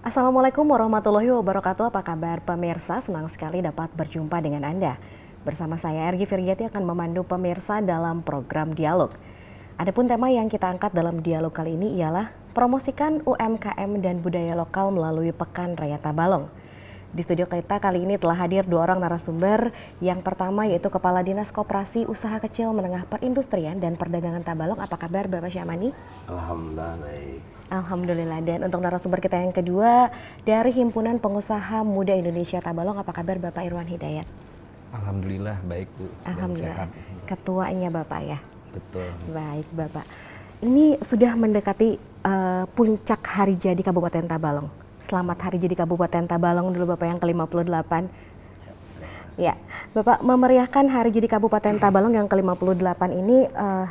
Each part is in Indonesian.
Assalamualaikum warahmatullahi wabarakatuh. Apa kabar pemirsa? Senang sekali dapat berjumpa dengan Anda. Bersama saya Ergi Firjati akan memandu pemirsa dalam program Dialog. Adapun tema yang kita angkat dalam dialog kali ini ialah promosikan UMKM dan budaya lokal melalui Pekan Raya Tabalong. Di studio kita kali ini telah hadir dua orang narasumber. Yang pertama yaitu Kepala Dinas Koperasi Usaha Kecil Menengah Perindustrian dan Perdagangan Tabalong. Apa kabar Bapak Syamani? Alhamdulillah baik. Alhamdulillah. Dan untuk narasumber kita yang kedua dari Himpunan Pengusaha Muda Indonesia Tabalong. Apa kabar Bapak Irwan Hidayat? Alhamdulillah baik Bu. Alhamdulillah. Ketuanya Bapak ya? Betul. Baik Bapak. Ini sudah mendekati puncak hari jadi Kabupaten Tabalong. Selamat hari jadi Kabupaten Tabalong dulu Bapak yang ke-58. Ya, Bapak memeriahkan hari jadi Kabupaten Tabalong yang ke-58 ini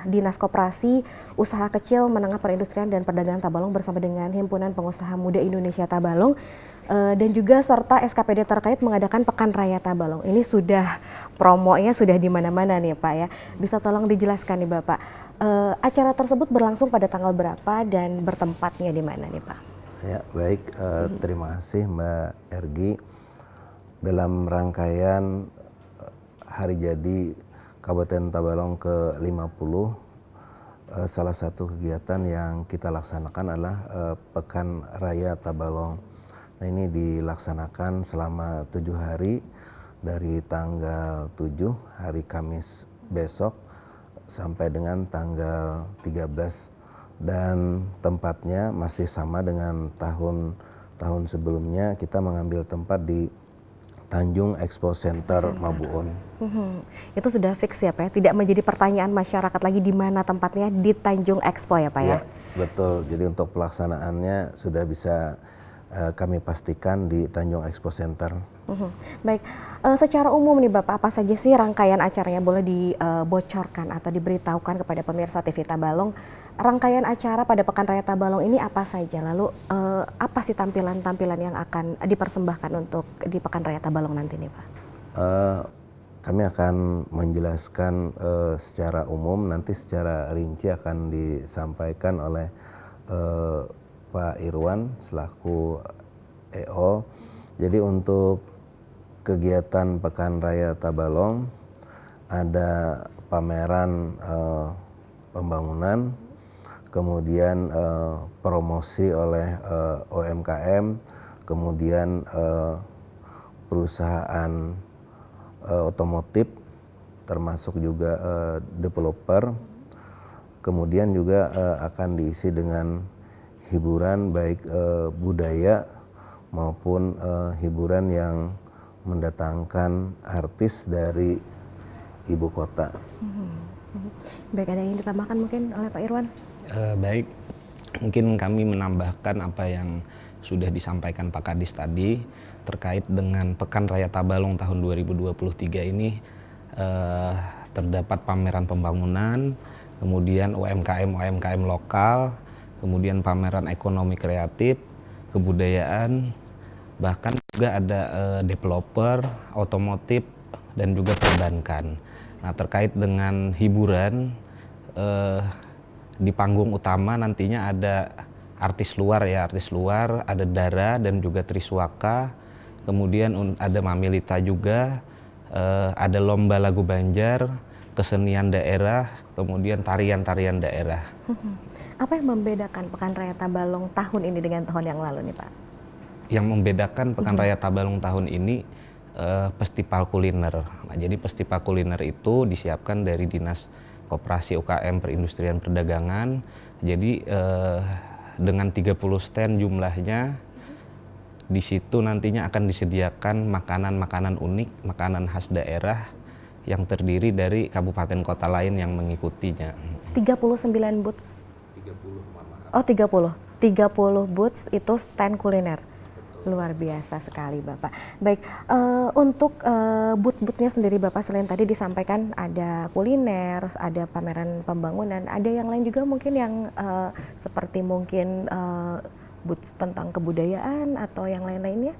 Dinas Koperasi Usaha Kecil Menengah Perindustrian dan Perdagangan Tabalong bersama dengan Himpunan Pengusaha Muda Indonesia Tabalong dan juga serta SKPD terkait mengadakan Pekan Raya Tabalong. Ini sudah promonya sudah di mana-mana nih Pak ya. Bisa tolong dijelaskan nih Bapak. Acara tersebut berlangsung pada tanggal berapa dan bertempatnya di mana nih Pak? Ya baik, terima kasih Mbak Ergi. Dalam rangkaian hari jadi Kabupaten Tabalong ke-50, salah satu kegiatan yang kita laksanakan adalah Pekan Raya Tabalong. Nah ini dilaksanakan selama 7 hari dari tanggal 7 hari Kamis besok sampai dengan tanggal 13 dan tempatnya masih sama dengan tahun sebelumnya. Kita mengambil tempat di Tanjung Expo Center Mabuon. Itu sudah fix ya Pak ya? Tidak menjadi pertanyaan masyarakat lagi di mana tempatnya, di Tanjung Expo ya Pak ya? Betul, jadi untuk pelaksanaannya sudah bisa kami pastikan di Tanjung Expo Center. Baik, secara umum nih Bapak, apa saja sih rangkaian acaranya, boleh dibocorkan atau diberitahukan kepada pemirsa TV Tabalong? Rangkaian acara pada Pekan Raya Tabalong ini apa saja? Lalu apa sih tampilan-tampilan yang akan dipersembahkan untuk di Pekan Raya Tabalong nanti nih Pak? Kami akan menjelaskan secara umum, nanti secara rinci akan disampaikan oleh Pak Irwan selaku EO. Jadi untuk kegiatan Pekan Raya Tabalong ada pameran pembangunan, kemudian promosi oleh UMKM, kemudian perusahaan otomotif termasuk juga developer, kemudian juga akan diisi dengan hiburan baik budaya maupun hiburan yang mendatangkan artis dari ibu kota. Baik, ada yang ditambahkan mungkin oleh Pak Irwan? Baik, mungkin kami menambahkan apa yang sudah disampaikan Pak Kadis tadi terkait dengan Pekan Raya Tabalong tahun 2023 ini. Terdapat pameran pembangunan, kemudian UMKM lokal, kemudian pameran ekonomi kreatif, kebudayaan, bahkan juga ada developer, otomotif, dan juga perbankan. Nah terkait dengan hiburan, di panggung utama nantinya ada artis luar, ada Dara dan juga Triswaka, kemudian ada Mamilita juga, ada lomba lagu Banjar, kesenian daerah, kemudian tarian-tarian daerah. Apa yang membedakan Pekan Raya Tabalong tahun ini dengan tahun yang lalu nih Pak? Yang membedakan Pekan Raya Tabalong tahun ini festival kuliner. Nah, jadi festival kuliner itu disiapkan dari Dinas Koperasi UKM Perindustrian Perdagangan. Jadi dengan 30 stand jumlahnya, di situ nantinya akan disediakan makanan-makanan unik, makanan khas daerah yang terdiri dari kabupaten kota lain yang mengikutinya. 39 booths? 30, oh 30. 30 booths itu stand kuliner. Luar biasa sekali Bapak. Baik, untuk booth-boothnya sendiri Bapak, selain tadi disampaikan ada kuliner, ada pameran pembangunan, ada yang lain juga mungkin yang seperti mungkin booth tentang kebudayaan atau yang lain-lainnya?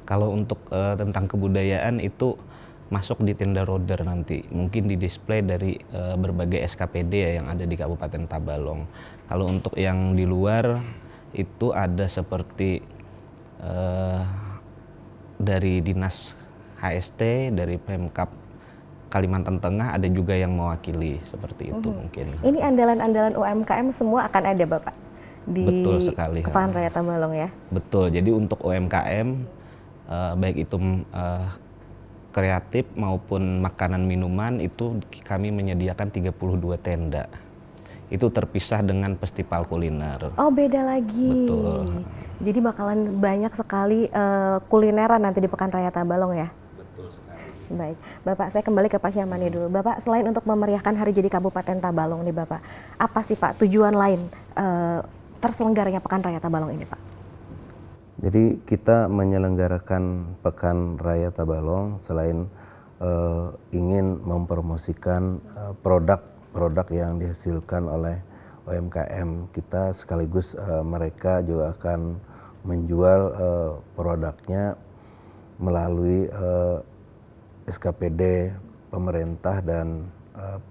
Kalau untuk tentang kebudayaan itu masuk di tenda roder nanti, mungkin di display dari berbagai SKPD ya yang ada di Kabupaten Tabalong. Kalau untuk yang di luar itu ada seperti dari Dinas HST, dari Pemkab Kalimantan Tengah ada juga yang mewakili seperti itu mungkin. Ini andalan-andalan UMKM semua akan ada Bapak di Betul sekali, Pekan Raya Tabalong ya? Betul, jadi untuk UMKM baik itu kreatif maupun makanan minuman itu kami menyediakan 32 tenda. Itu terpisah dengan festival kuliner. Oh beda lagi. Betul. Jadi bakalan banyak sekali kulineran nanti di Pekan Raya Tabalong ya? Betul sekali. Baik, Bapak saya kembali ke Pak Syamani dulu. Bapak selain untuk memeriahkan Hari Jadi Kabupaten Tabalong nih Bapak, apa sih Pak tujuan lain terselenggaranya Pekan Raya Tabalong ini Pak? Jadi kita menyelenggarakan Pekan Raya Tabalong selain ingin mempromosikan produk-produk yang dihasilkan oleh UMKM kita, sekaligus mereka juga akan menjual produknya melalui SKPD pemerintah dan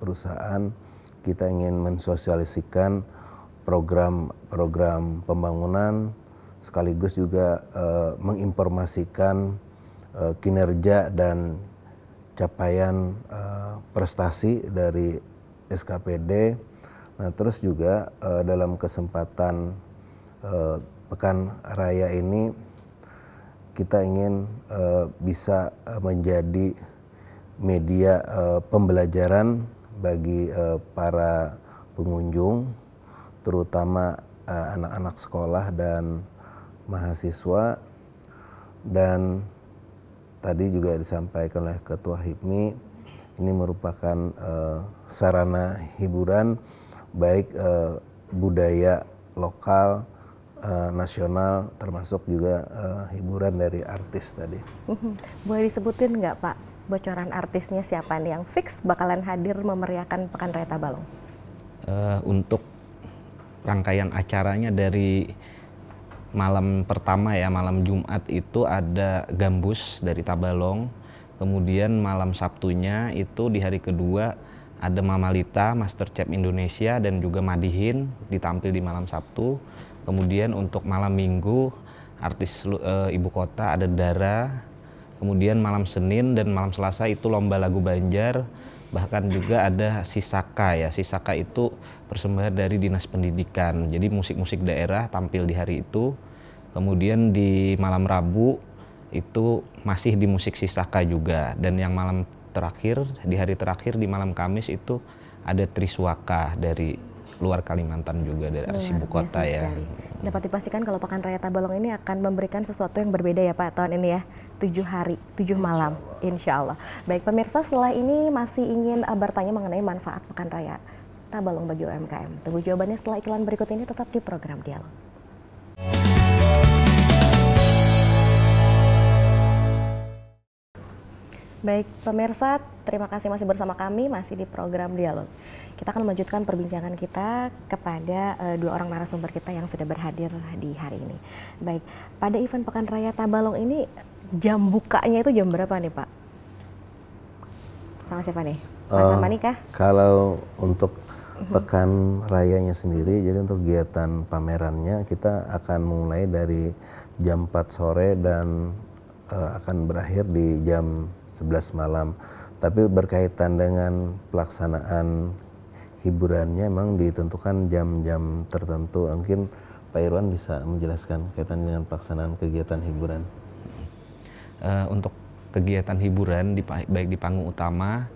perusahaan. Kita ingin mensosialisikan program-program pembangunan, sekaligus juga menginformasikan kinerja dan capaian prestasi dari SKPD. Nah, terus juga dalam kesempatan Pekan Raya ini kita ingin bisa menjadi media pembelajaran bagi para pengunjung, terutama anak-anak sekolah dan mahasiswa. Dan tadi juga disampaikan oleh Ketua HIPMI, ini merupakan sarana hiburan baik budaya lokal, nasional, termasuk juga hiburan dari artis tadi. Boleh disebutin nggak Pak bocoran artisnya siapa nih yang fix bakalan hadir memeriahkan Pekan Raya Tabalong? Untuk rangkaian acaranya dari malam pertama ya, malam Jumat itu ada Gambus dari Tabalong, kemudian malam Sabtunya itu di hari kedua ada Mama Lita, Master Chef Indonesia, dan juga Madihin ditampil di malam Sabtu. Kemudian untuk malam Minggu artis ibu kota ada Dara. Kemudian malam Senin dan malam Selasa itu lomba lagu Banjar. Bahkan juga ada Sisaka ya. Sisaka itu persembahan dari Dinas Pendidikan. Jadi musik-musik daerah tampil di hari itu. Kemudian di malam Rabu itu masih di musik Sisaka juga. Dan yang malam terakhir, di hari terakhir di malam Kamis itu ada Triswaka dari luar Kalimantan juga, dari artis ibu kota ya. Dapat dipastikan kalau Pekan Raya Tabalong ini akan memberikan sesuatu yang berbeda ya Pak tahun ini ya, 7 hari, 7 malam, insya Allah. Baik pemirsa, setelah ini masih ingin bertanya mengenai manfaat Pekan Raya Tabalong bagi UMKM. Tunggu jawabannya setelah iklan berikut ini, tetap di program Dialog. Baik pemirsa, terima kasih masih bersama kami, masih di program Dialog. Kita akan melanjutkan perbincangan kita kepada dua orang narasumber kita yang sudah berhadir di hari ini. Baik, pada event Pekan Raya Tabalong ini jam bukanya itu jam berapa nih Pak? Sama siapa nih? Mas Amani kah? Kalau untuk Pekan Rayanya sendiri, jadi untuk kegiatan pamerannya kita akan mulai dari jam 4 sore dan akan berakhir di jam 11 malam. Tapi berkaitan dengan pelaksanaan hiburannya memang ditentukan jam-jam tertentu. Mungkin Pak Irwan bisa menjelaskan kaitan dengan pelaksanaan kegiatan hiburan. Untuk kegiatan hiburan baik di panggung utama,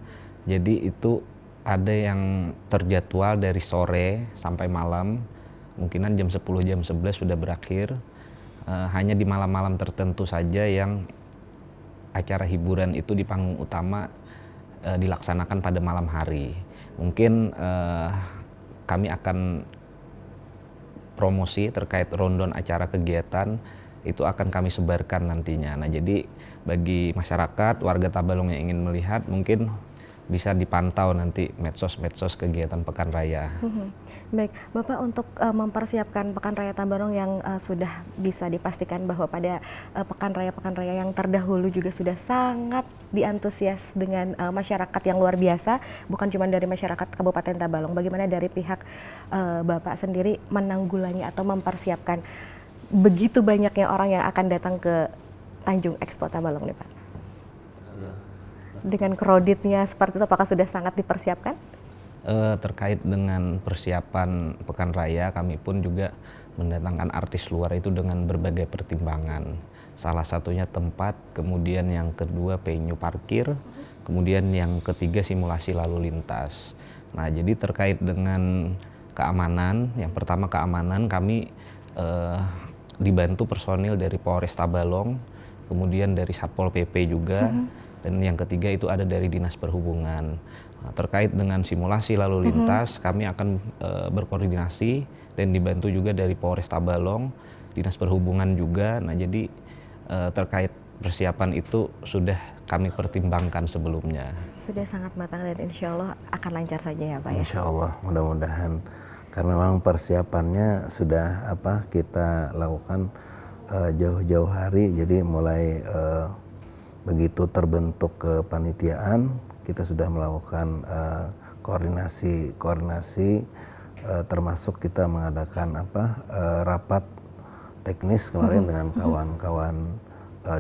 jadi itu ada yang terjadwal dari sore sampai malam, mungkinan jam 10, jam 11 sudah berakhir. Hanya di malam-malam tertentu saja yang acara hiburan itu di panggung utama dilaksanakan pada malam hari. Mungkin kami akan promosi terkait rondon acara kegiatan itu akan kami sebarkan nantinya. Nah, jadi bagi masyarakat, warga Tabalong yang ingin melihat mungkin bisa dipantau nanti medsos-medsos kegiatan Pekan Raya. Baik, Bapak untuk mempersiapkan Pekan Raya Tabalong yang sudah bisa dipastikan bahwa pada Pekan Raya yang terdahulu juga sudah sangat diantusias dengan masyarakat yang luar biasa, bukan cuma dari masyarakat Kabupaten Tabalong. Bagaimana dari pihak Bapak sendiri menanggulangi atau mempersiapkan begitu banyaknya orang yang akan datang ke Tanjung Expo Tabalong nih Pak? Dengan kreditnya seperti itu, apakah sudah sangat dipersiapkan? Terkait dengan persiapan Pekan Raya, kami pun juga mendatangkan artis luar itu dengan berbagai pertimbangan. Salah satunya tempat, kemudian yang kedua venue parkir, kemudian yang ketiga simulasi lalu lintas. Nah, jadi terkait dengan keamanan, yang pertama keamanan, kami dibantu personil dari Polres Tabalong, kemudian dari Satpol PP juga, dan yang ketiga itu ada dari Dinas Perhubungan. Nah, terkait dengan simulasi lalu lintas, kami akan berkoordinasi dan dibantu juga dari Polres Tabalong, Dinas Perhubungan juga. Nah, jadi terkait persiapan itu sudah kami pertimbangkan sebelumnya. Sudah sangat matang dan insya Allah akan lancar saja ya Pak ya? Insya Allah, mudah-mudahan. Karena memang persiapannya sudah kita lakukan jauh-jauh hari, jadi mulai begitu terbentuk kepanitiaan, kita sudah melakukan koordinasi termasuk kita mengadakan rapat teknis kemarin dengan kawan-kawan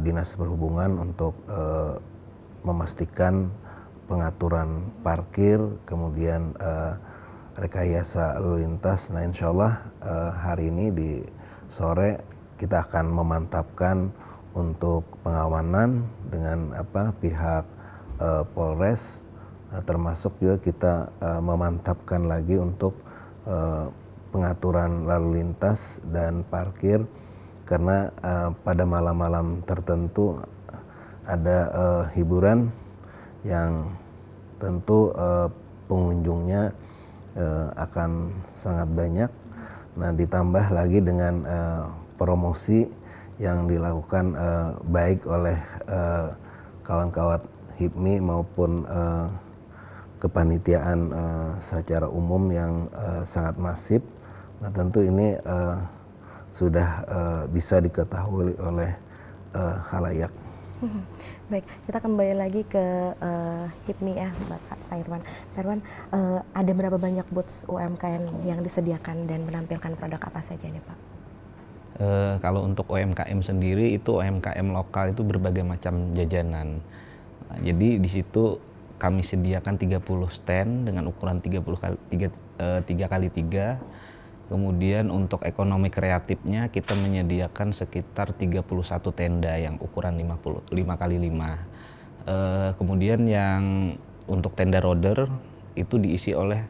Dinas Perhubungan untuk memastikan pengaturan parkir, kemudian rekayasa lalu lintas. Nah, insya Allah hari ini di sore kita akan memantapkan untuk pengamanan dengan pihak Polres, termasuk juga kita memantapkan lagi untuk pengaturan lalu lintas dan parkir, karena pada malam-malam tertentu ada hiburan yang tentu pengunjungnya akan sangat banyak. Nah, ditambah lagi dengan promosi yang dilakukan baik oleh kawan-kawan HIPMI maupun kepanitiaan secara umum yang sangat masif. Nah, tentu ini sudah bisa diketahui oleh khalayak. Baik, kita kembali lagi ke HIPMI ya, Pak Irwan. Pak Irwan, ada berapa banyak booth UMKM yang disediakan dan menampilkan produk apa saja nih Pak? Kalau untuk UMKM sendiri itu UMKM lokal itu berbagai macam jajanan. Nah, jadi di situ kami sediakan 30 stand dengan ukuran 3 kali 3. Kemudian untuk ekonomi kreatifnya kita menyediakan sekitar 31 tenda yang ukuran 5 kali 5. Kemudian yang untuk tenda roder itu diisi oleh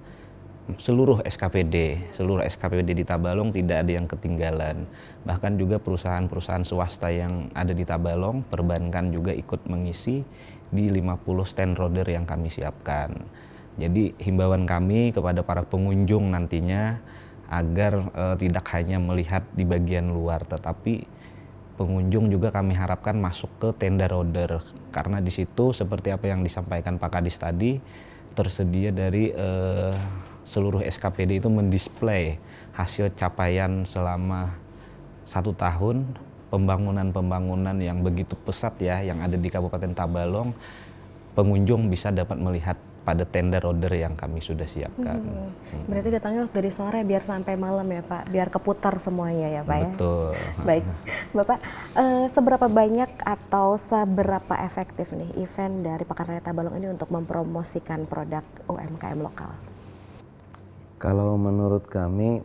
seluruh SKPD di Tabalong, tidak ada yang ketinggalan. Bahkan juga perusahaan-perusahaan swasta yang ada di Tabalong, perbankan juga ikut mengisi di 50 stand roder yang kami siapkan. Jadi himbauan kami kepada para pengunjung nantinya agar tidak hanya melihat di bagian luar, tetapi pengunjung juga kami harapkan masuk ke tenda roder, karena di situ seperti apa yang disampaikan Pak Kadis tadi, tersedia dari seluruh SKPD itu mendisplay hasil capaian selama 1 tahun pembangunan yang begitu pesat ya yang ada di Kabupaten Tabalong. Pengunjung bisa dapat melihat pada tenda roder yang kami sudah siapkan. Berarti datangnya dari sore biar sampai malam ya Pak, biar keputar semuanya ya Pak ya? Betul. Baik, Bapak, seberapa banyak atau seberapa efektif nih event dari Pekan Raya Tabalong ini untuk mempromosikan produk UMKM lokal? Kalau menurut kami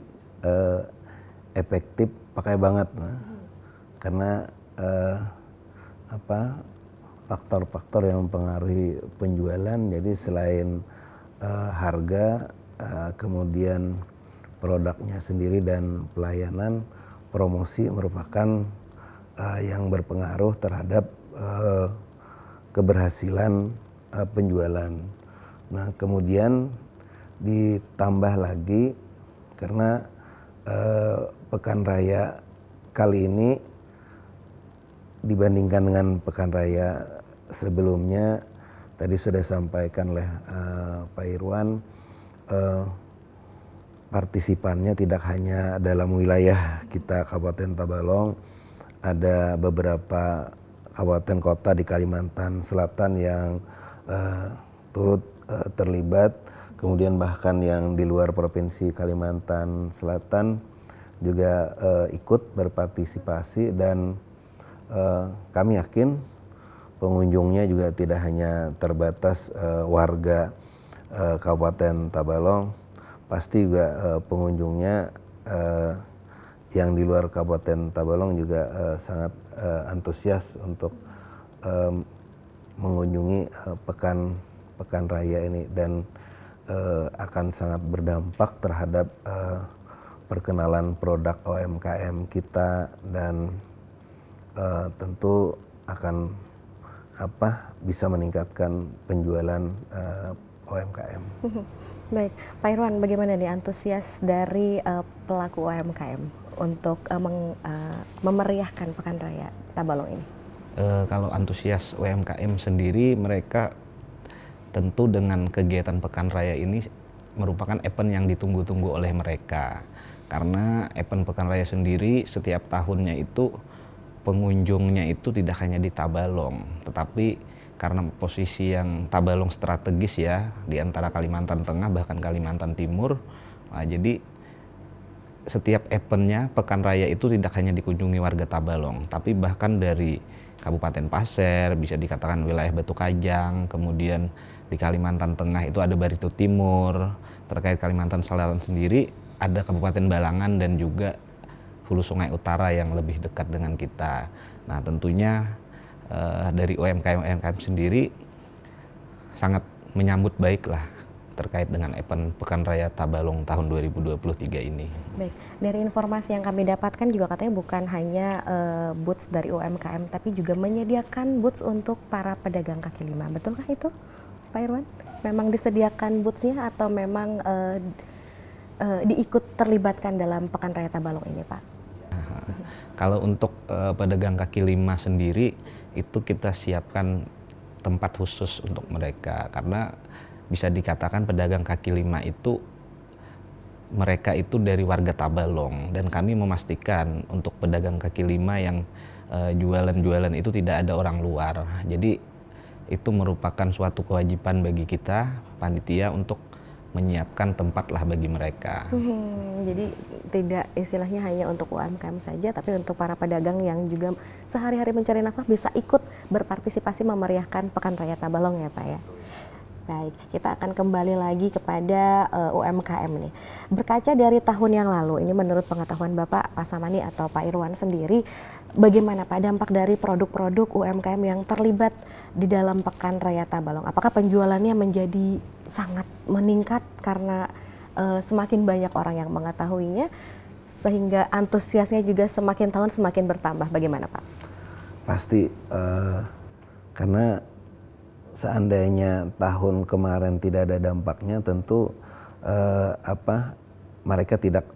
efektif, pakai banget, karena faktor-faktor yang mempengaruhi penjualan. Jadi selain harga, kemudian produknya sendiri dan pelayanan, promosi merupakan yang berpengaruh terhadap keberhasilan penjualan. Nah, kemudian ditambah lagi karena Pekan Raya kali ini dibandingkan dengan Pekan Raya sebelumnya, tadi sudah disampaikan oleh Pak Irwan, partisipannya tidak hanya dalam wilayah kita Kabupaten Tabalong, ada beberapa kabupaten kota di Kalimantan Selatan yang turut terlibat, kemudian bahkan yang di luar provinsi Kalimantan Selatan juga ikut berpartisipasi, dan kami yakin pengunjungnya juga tidak hanya terbatas warga Kabupaten Tabalong, pasti juga pengunjungnya yang di luar Kabupaten Tabalong juga sangat antusias untuk mengunjungi pekan raya ini, dan akan sangat berdampak terhadap perkenalan produk UMKM kita, dan tentu akan bisa meningkatkan penjualan UMKM. Baik, Pak Irwan, bagaimana nih antusias dari pelaku UMKM untuk memeriahkan Pekan Raya Tabalong ini? Kalau antusias UMKM sendiri, mereka tentu dengan kegiatan Pekan Raya ini merupakan event yang ditunggu-tunggu oleh mereka. Karena event Pekan Raya sendiri setiap tahunnya itu pengunjungnya itu tidak hanya di Tabalong, tetapi karena posisi yang Tabalong strategis ya di antara Kalimantan Tengah bahkan Kalimantan Timur, nah, jadi setiap eventnya Pekan Raya itu tidak hanya dikunjungi warga Tabalong, tapi bahkan dari Kabupaten Pasir, bisa dikatakan wilayah Batu Kajang, kemudian di Kalimantan Tengah itu ada Barito Timur, terkait Kalimantan Selatan sendiri ada Kabupaten Balangan dan juga Hulu Sungai Utara yang lebih dekat dengan kita. Nah tentunya dari UMKM sendiri sangat menyambut baik lah terkait dengan event Pekan Raya Tabalong tahun 2023 ini. Baik, dari informasi yang kami dapatkan juga katanya bukan hanya boots dari UMKM, tapi juga menyediakan boots untuk para pedagang kaki lima. Betulkah itu, Pak Irwan? Memang disediakan bootsnya atau memang diikut terlibatkan dalam Pekan Raya Tabalong ini, Pak? Kalau untuk pedagang kaki lima sendiri, itu kita siapkan tempat khusus untuk mereka, karena bisa dikatakan pedagang kaki lima itu mereka itu dari warga Tabalong, dan kami memastikan untuk pedagang kaki lima yang jualan-jualan itu tidak ada orang luar. Jadi itu merupakan suatu kewajiban bagi kita panitia untuk menyiapkan tempat lah bagi mereka. Jadi tidak istilahnya hanya untuk UMKM saja, tapi untuk para pedagang yang juga sehari-hari mencari nafkah bisa ikut berpartisipasi memeriahkan Pekan Raya Tabalong ya Pak ya. Baik, kita akan kembali lagi kepada UMKM nih. Berkaca dari tahun yang lalu, ini menurut pengetahuan Bapak, Pak Samani atau Pak Irwan sendiri, bagaimana Pak dampak dari produk-produk UMKM yang terlibat di dalam Pekan Raya Tabalong? Apakah penjualannya menjadi sangat meningkat karena semakin banyak orang yang mengetahuinya, sehingga antusiasnya juga semakin tahun semakin bertambah? Bagaimana Pak? Pasti, karena seandainya tahun kemarin tidak ada dampaknya, tentu mereka tidak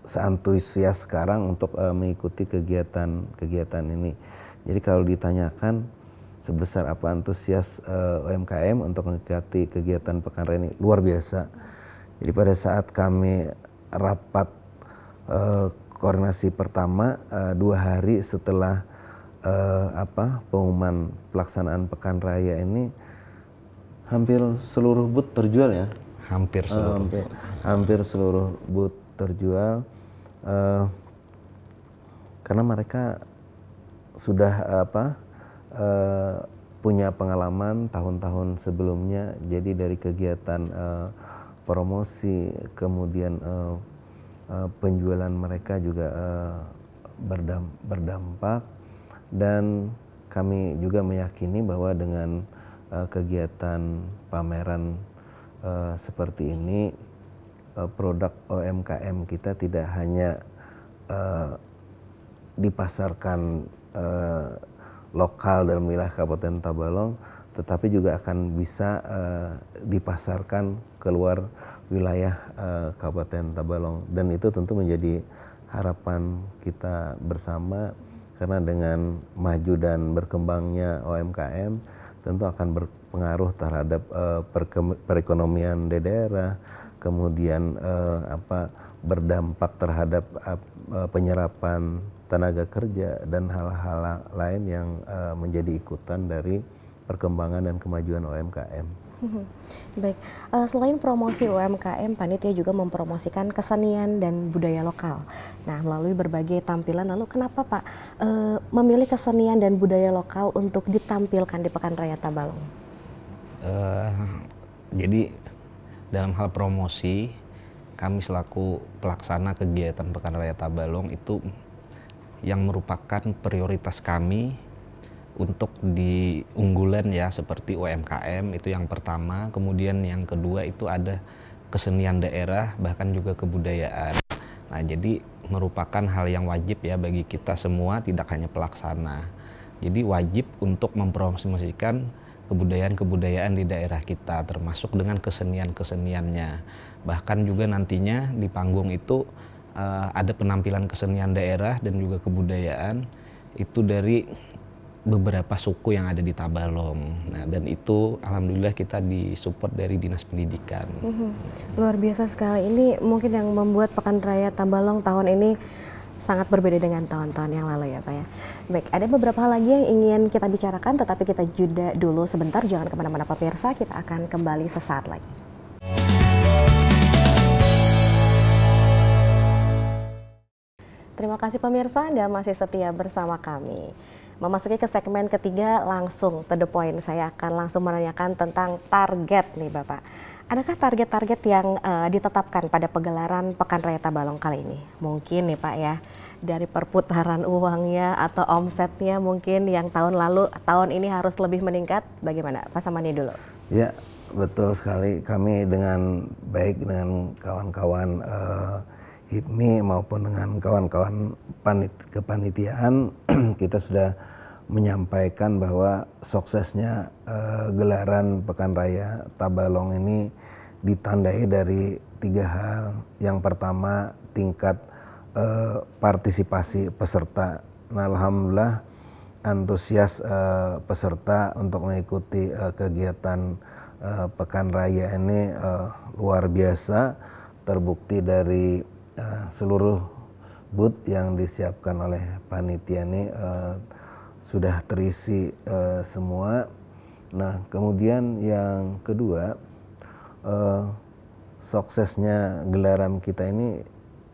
seantusias sekarang untuk mengikuti kegiatan ini. Jadi kalau ditanyakan sebesar apa antusias UMKM untuk mengikuti kegiatan Pekan Raya ini, luar biasa. Jadi pada saat kami rapat koordinasi pertama 2 hari setelah pengumuman pelaksanaan Pekan Raya ini, hampir seluruh booth terjual ya. Hampir seluruh booth terjual, karena mereka sudah punya pengalaman tahun-tahun sebelumnya. Jadi dari kegiatan promosi, kemudian penjualan mereka juga berdampak. Dan kami juga meyakini bahwa dengan kegiatan pameran seperti ini, produk UMKM kita tidak hanya dipasarkan lokal dalam wilayah Kabupaten Tabalong, tetapi juga akan bisa dipasarkan keluar wilayah Kabupaten Tabalong. Dan itu tentu menjadi harapan kita bersama, karena dengan maju dan berkembangnya UMKM tentu akan berpengaruh terhadap perekonomian di daerah, kemudian berdampak terhadap penyerapan tenaga kerja dan hal-hal lain yang menjadi ikutan dari perkembangan dan kemajuan UMKM. Baik, selain promosi UMKM, panitia juga mempromosikan kesenian dan budaya lokal. Nah, melalui berbagai tampilan, lalu kenapa Pak memilih kesenian dan budaya lokal untuk ditampilkan di Pekan Raya Tabalong? Jadi dalam hal promosi, kami selaku pelaksana kegiatan Pekan Raya Tabalong itu yang merupakan prioritas kami untuk di unggulan ya, seperti UMKM itu yang pertama, kemudian yang kedua itu ada kesenian daerah, bahkan juga kebudayaan. Nah, jadi merupakan hal yang wajib ya bagi kita semua, tidak hanya pelaksana. Jadi wajib untuk mempromosikan kebudayaan-kebudayaan di daerah kita, termasuk dengan kesenian-keseniannya. Bahkan juga nantinya di panggung itu ada penampilan kesenian daerah dan juga kebudayaan itu dari beberapa suku yang ada di Tabalong. Nah, dan itu alhamdulillah kita disupport dari Dinas Pendidikan. Luar biasa sekali. Ini mungkin yang membuat Pekan Raya Tabalong tahun ini sangat berbeda dengan tahun-tahun yang lalu ya Pak ya. Baik, ada beberapa hal lagi yang ingin kita bicarakan, tetapi kita jeda dulu sebentar. Jangan kemana-mana pemirsa, kita akan kembali sesaat lagi. Terima kasih pemirsa, Anda masih setia bersama kami. Memasuki ke segmen ketiga, langsung to the point. Saya akan langsung menanyakan tentang target nih Bapak. Adakah target-target yang ditetapkan pada pegelaran Pekan Raya Tabalong kali ini? Mungkin nih Pak ya, dari perputaran uangnya atau omsetnya mungkin yang tahun lalu, tahun ini harus lebih meningkat. Bagaimana? Pak Samani dulu. Ya, betul sekali. Kami dengan baik dengan kawan-kawan HIPMI maupun dengan kawan-kawan kepanitiaan kita sudah menyampaikan bahwa suksesnya gelaran Pekan Raya Tabalong ini ditandai dari 3 hal. Yang pertama, tingkat partisipasi peserta. Nah, alhamdulillah antusias peserta untuk mengikuti kegiatan Pekan Raya ini luar biasa, terbukti dari seluruh booth yang disiapkan oleh panitia ini sudah terisi semua. Nah, kemudian yang kedua, suksesnya gelaran kita ini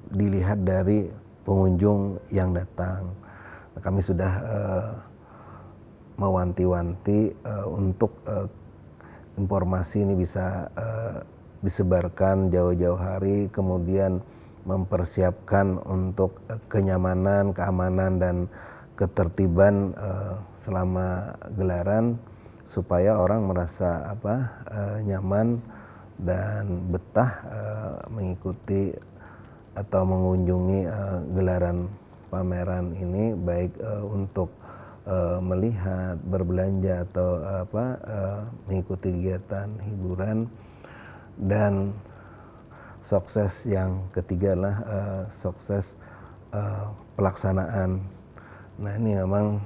dilihat dari pengunjung yang datang. Nah, kami sudah mewanti-wanti untuk informasi ini bisa disebarkan jauh-jauh hari, kemudian mempersiapkan untuk kenyamanan, keamanan, dan ketertiban selama gelaran supaya orang merasa nyaman dan betah mengikuti atau mengunjungi gelaran pameran ini, baik untuk melihat, berbelanja atau mengikuti kegiatan hiburan. Dan sukses yang ketiga adalah sukses pelaksanaan. Nah, ini memang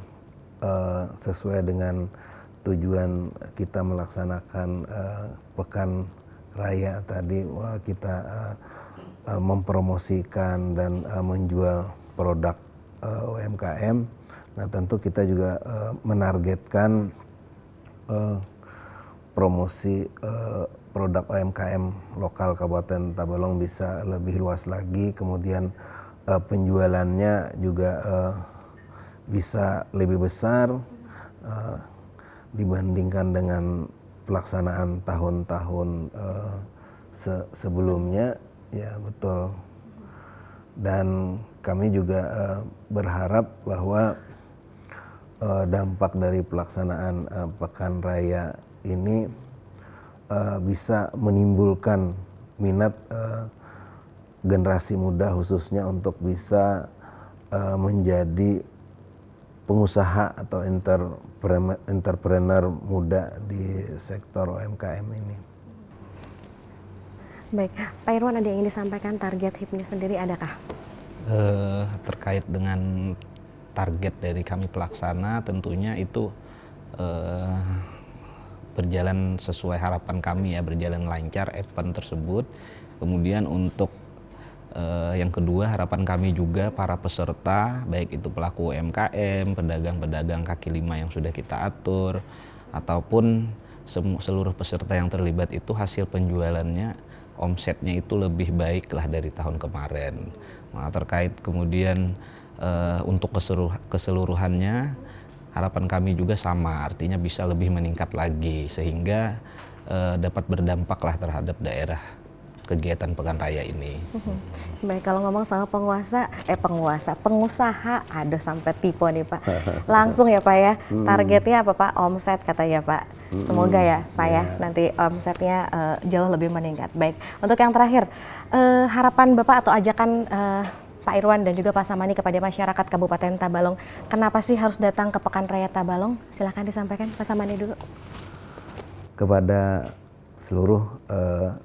sesuai dengan tujuan kita melaksanakan Pekan Raya tadi, kita mempromosikan dan menjual produk UMKM. Nah, tentu kita juga menargetkan promosi produk UMKM lokal Kabupaten Tabalong bisa lebih luas lagi, kemudian penjualannya juga bisa lebih besar dibandingkan dengan pelaksanaan tahun-tahun sebelumnya. Ya, betul. Dan kami juga berharap bahwa dampak dari pelaksanaan Pekan Raya ini bisa menimbulkan minat generasi muda khususnya untuk bisa menjadi pengusaha atau entrepreneur muda di sektor UMKM ini. Baik, Pak Irwan, ada yang ingin disampaikan target HIPMI sendiri adakah? Terkait dengan target dari kami pelaksana, tentunya itu berjalan sesuai harapan kami ya, berjalan lancar event tersebut. Kemudian untuk yang kedua, harapan kami juga para peserta, baik itu pelaku UMKM, pedagang-pedagang kaki lima yang sudah kita atur, ataupun seluruh peserta yang terlibat itu hasil penjualannya, omsetnya itu lebih baik lah dari tahun kemarin. Nah, terkait kemudian untuk keseluruhannya, harapan kami juga sama, artinya bisa lebih meningkat lagi sehingga dapat berdampak lah terhadap daerah kegiatan Pekan Raya ini. Baik, kalau ngomong sama pengusaha, ada sampai tipe nih Pak. Langsung ya Pak ya, targetnya apa Pak? Omset katanya Pak. Semoga ya Pak ya, nanti omsetnya jauh lebih meningkat. Baik, untuk yang terakhir, harapan Bapak atau ajakan Pak Irwan dan juga Pak Samani kepada masyarakat Kabupaten Tabalong, kenapa sih harus datang ke Pekan Raya Tabalong? Silahkan disampaikan Pak Samani dulu. Kepada seluruh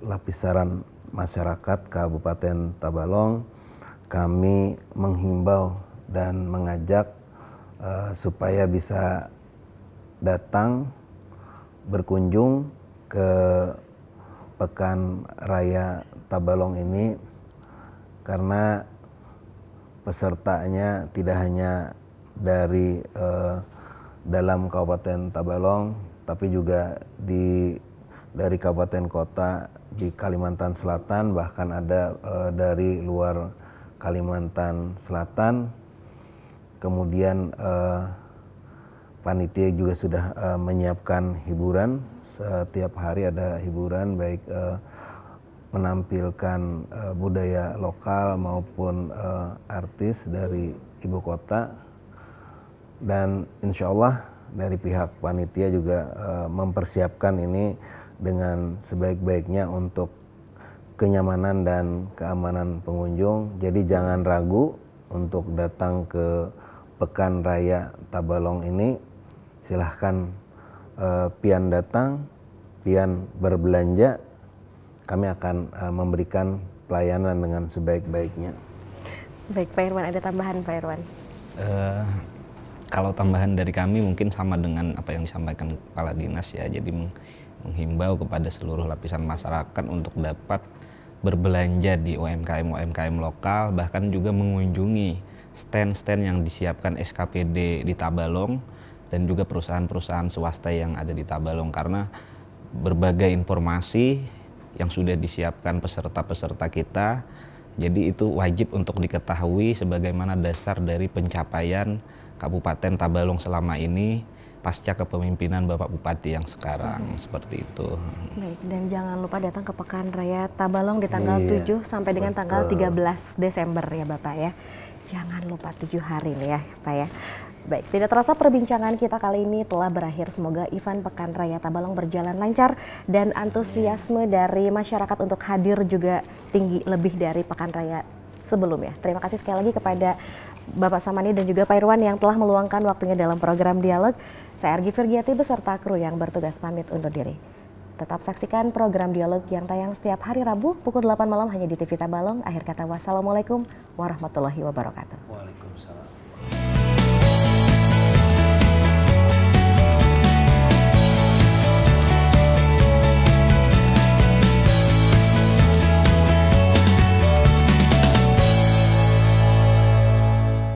lapisan masyarakat Kabupaten Tabalong, kami menghimbau dan mengajak supaya bisa datang berkunjung ke Pekan Raya Tabalong ini, karena pesertanya tidak hanya dari dalam Kabupaten Tabalong, tapi juga dari kabupaten kota di Kalimantan Selatan, bahkan ada dari luar Kalimantan Selatan. Kemudian panitia juga sudah menyiapkan hiburan, setiap hari ada hiburan, baik menampilkan budaya lokal maupun artis dari ibu kota. Dan insya Allah dari pihak panitia juga mempersiapkan ini dengan sebaik-baiknya untuk kenyamanan dan keamanan pengunjung. Jadi jangan ragu untuk datang ke Pekan Raya Tabalong ini. Silahkan pian datang, pian berbelanja. Kami akan memberikan pelayanan dengan sebaik-baiknya. Baik Pak Irwan, ada tambahan Pak Irwan? Kalau tambahan dari kami mungkin sama dengan apa yang disampaikan Kepala Dinas ya. Jadi menghimbau kepada seluruh lapisan masyarakat untuk dapat berbelanja di UMKM lokal, bahkan juga mengunjungi stand-stand yang disiapkan SKPD di Tabalong dan juga perusahaan-perusahaan swasta yang ada di Tabalong, karena berbagai informasi yang sudah disiapkan peserta-peserta kita, jadi itu wajib untuk diketahui sebagaimana dasar dari pencapaian Kabupaten Tabalong selama ini pasca kepemimpinan Bapak Bupati yang sekarang, seperti itu. Baik, dan jangan lupa datang ke Pekan Raya Tabalong di tanggal 7 sampai dengan tanggal 13 Desember ya Bapak ya. Jangan lupa 7 hari nih ya Pak ya. Baik, tidak terasa perbincangan kita kali ini telah berakhir. Semoga event Pekan Raya Tabalong berjalan lancar dan antusiasme dari masyarakat untuk hadir juga tinggi lebih dari Pekan Raya sebelumnya. Terima kasih sekali lagi kepada Bapak Samani dan juga Pak Irwan yang telah meluangkan waktunya dalam program Dialog. Saya Argi Firgiati beserta kru yang bertugas pamit undur diri. Tetap saksikan program Dialog yang tayang setiap hari Rabu pukul 8 malam hanya di TV Tabalong. Akhir kata, wassalamualaikum warahmatullahi wabarakatuh. Waalaikumsalam.